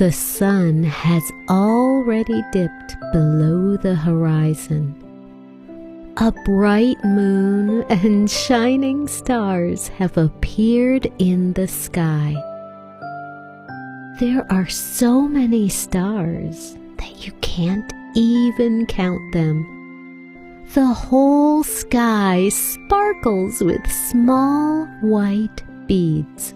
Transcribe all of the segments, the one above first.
The sun has already dipped below the horizon. A bright moon and shining stars have appeared in the sky. There are so many stars that you can't even count them. The whole sky sparkles with small white beads.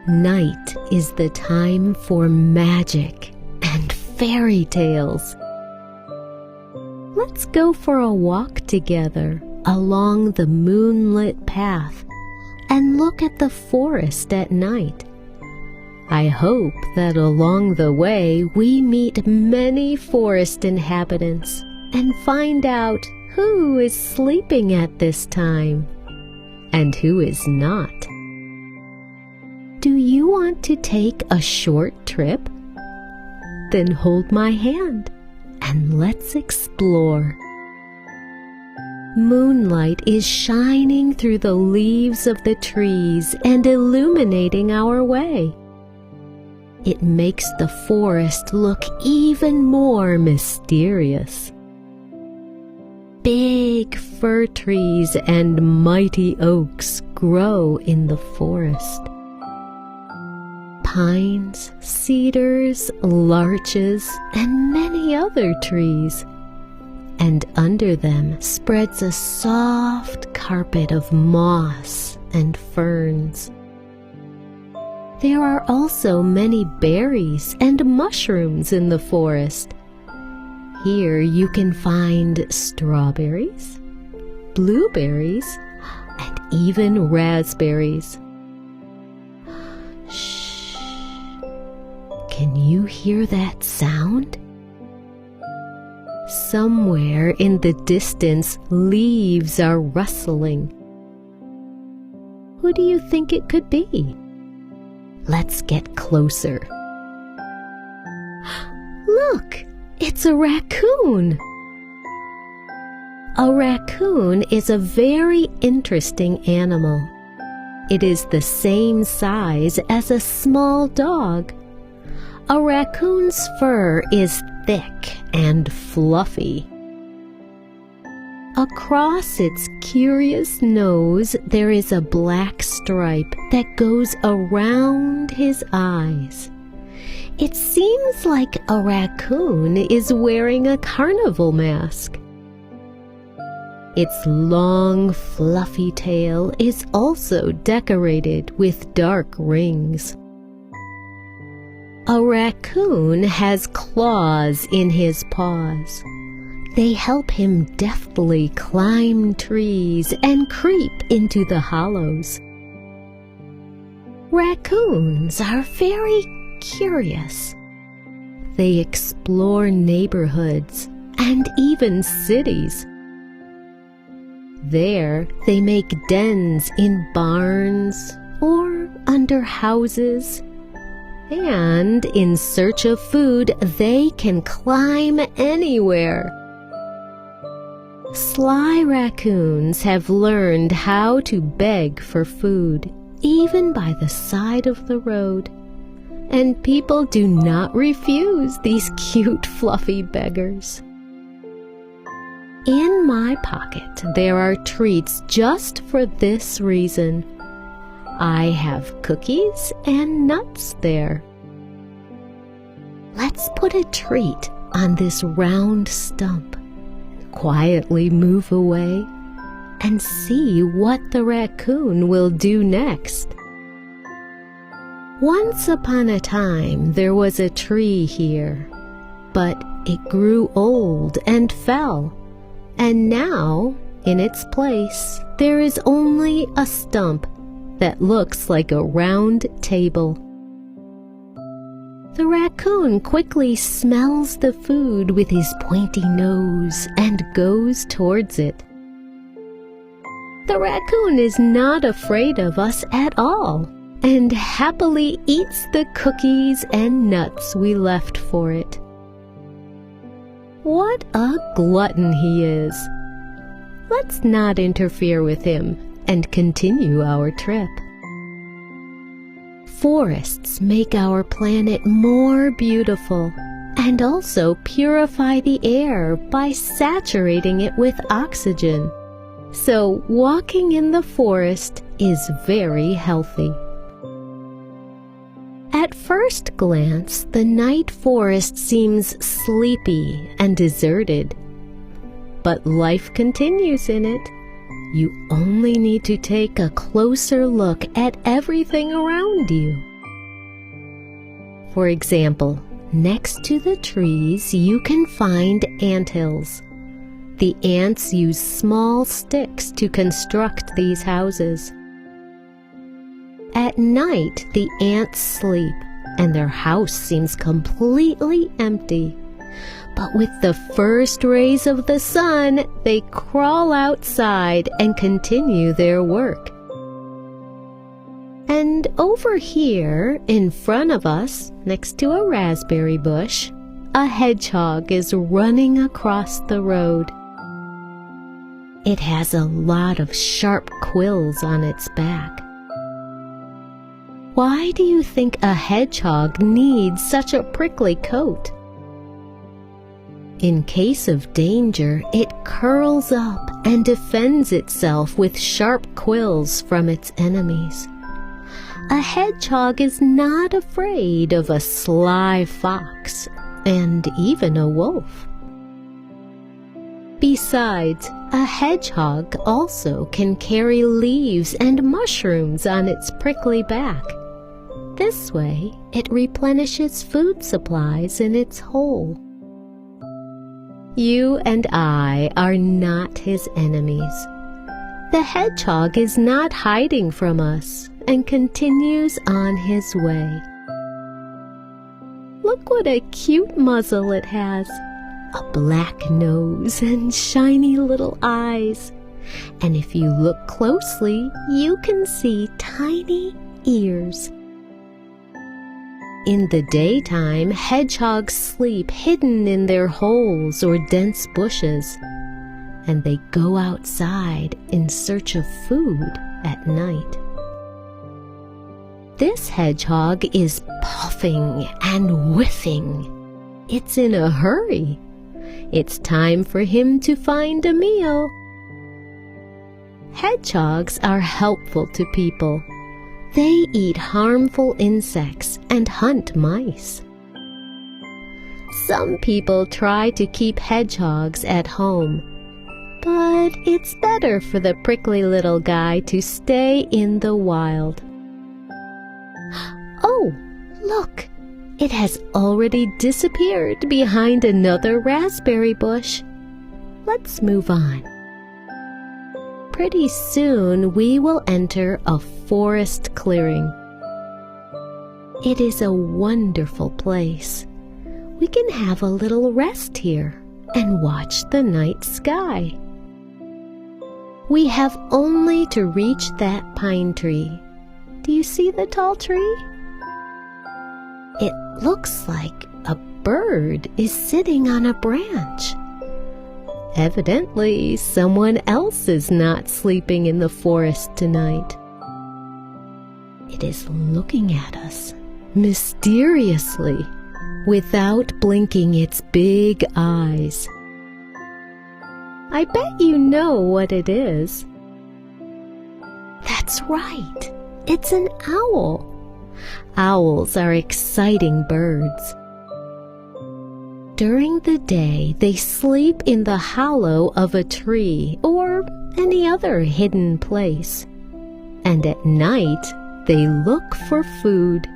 Night is the time for magic and fairy tales. Let's go for a walk together along the moonlit path and look at the forest at night. I hope that along the way we meet many forest inhabitants and find out who is sleeping at this time and who is not. Do you want to take a short trip? Then hold my hand and let's explore. Moonlight is shining through the leaves of the trees and illuminating our way. It makes the forest look even more mysterious. Big fir trees and mighty oaks grow in the forest. Pines, cedars, larches, and many other trees. And under them spreads a soft carpet of moss and ferns. There are also many berries and mushrooms in the forest. Here you can find strawberries, blueberries, and even raspberries. Shh! Can you hear that sound? Somewhere in the distance, leaves are rustling. Who do you think it could be? Let's get closer. Look, it's a raccoon. A raccoon is a very interesting animal. It is the same size as a small dog. A raccoon's fur is thick and fluffy. Across its curious nose there is a black stripe that goes around his eyes. It seems like a raccoon is wearing a carnival mask. Its long, fluffy tail is also decorated with dark rings. A raccoon has claws in his paws. They help him deftly climb trees and creep into the hollows. Raccoons are very curious. They explore neighborhoods and even cities. There, they make dens in barns or under houses. And in search of food, they can climb anywhere. Sly raccoons have learned how to beg for food, even by the side of the road. And people do not refuse these cute, fluffy beggars. In my pocket, there are treats just for this reason. I have cookies and nuts there. Let's put a treat on this round stump, quietly move away, and see what the raccoon will do next. Once upon a time, there was a tree here, but it grew old and fell, and now, in its place, there is only a stump that looks like a round table. The raccoon quickly smells the food with his pointy nose and goes towards it. The raccoon is not afraid of us at all and happily eats the cookies and nuts we left for it. What a glutton he is! Let's not interfere with him and continue our trip. Forests make our planet more beautiful and also purify the air by saturating it with oxygen. So walking in the forest is very healthy. At first glance, the night forest seems sleepy and deserted. But life continues in it. You only need to take a closer look at everything around you. For example, next to the trees you can find anthills. The ants use small sticks to construct these houses. At night, the ants sleep, and their house seems completely empty. But with the first rays of the sun, they crawl outside and continue their work. And over here, in front of us, next to a raspberry bush, a hedgehog is running across the road. It has a lot of sharp quills on its back. Why do you think a hedgehog needs such a prickly coat? In case of danger, it curls up and defends itself with sharp quills from its enemies. A hedgehog is not afraid of a sly fox and even a wolf. Besides, a hedgehog also can carry leaves and mushrooms on its prickly back. This way, it replenishes food supplies in its hole. You and I are not his enemies. The hedgehog is not hiding from us and continues on his way. Look what a cute muzzle it has, a black nose and shiny little eyes. And if you look closely, you can see tiny ears. In the daytime, hedgehogs sleep hidden in their holes or dense bushes, and they go outside in search of food at night. This hedgehog is puffing and whiffing. It's in a hurry. It's time for him to find a meal. Hedgehogs are helpful to people. They eat harmful insects and hunt mice. Some people try to keep hedgehogs at home, but it's better for the prickly little guy to stay in the wild. Oh, look! It has already disappeared behind another raspberry bush. Let's move on. Pretty soon we will enter a forest clearing. It is a wonderful place. We can have a little rest here and watch the night sky. We have only to reach that pine tree. Do you see the tall tree? It looks like a bird is sitting on a branch. Evidently, someone else is not sleeping in the forest tonight. It is looking at us mysteriously, without blinking its big eyes. I bet you know what it is. That's right, it's an owl. Owls are exciting birds. During the day, they sleep in the hollow of a tree or any other hidden place. And at night, they look for food.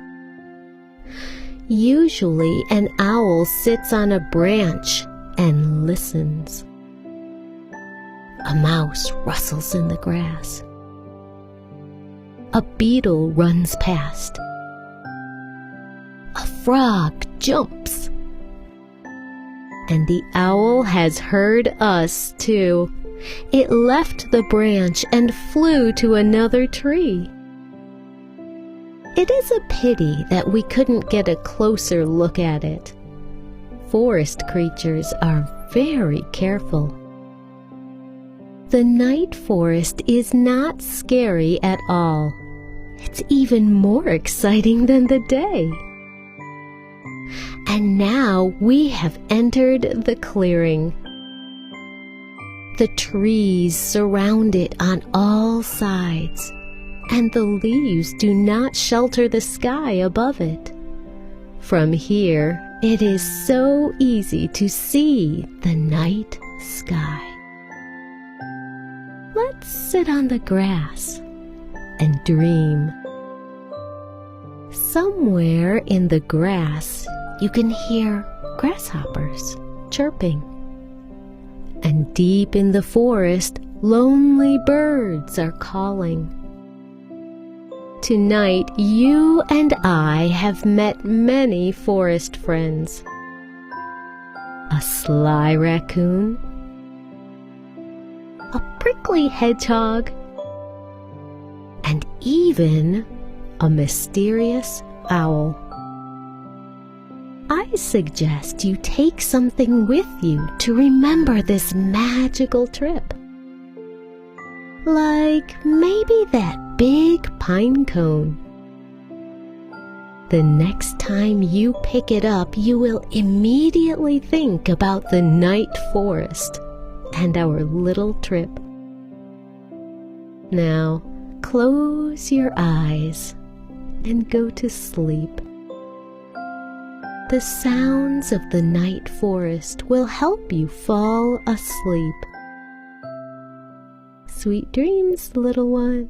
Usually, an owl sits on a branch and listens. A mouse rustles in the grass. A beetle runs past. A frog jumps. And the owl has heard us too. It left the branch and flew to another tree. It is a pity that we couldn't get a closer look at it. Forest creatures are very careful. The night forest is not scary at all. It's even more exciting than the day. And now we have entered the clearing. The trees surround it on all sides, and the leaves do not shelter the sky above it. From here, it is so easy to see the night sky. Let's sit on the grass and dream. Somewhere in the grass, you can hear grasshoppers chirping. And deep in the forest, lonely birds are calling. Tonight, you and I have met many forest friends. A sly raccoon, a prickly hedgehog, and even a mysterious owl. I suggest you take something with you to remember this magical trip. Like maybe that big pine cone. The next time you pick it up, you will immediately think about the night forest and our little trip. Now, close your eyes and go to sleep. The sounds of the night forest will help you fall asleep. Sweet dreams, little one.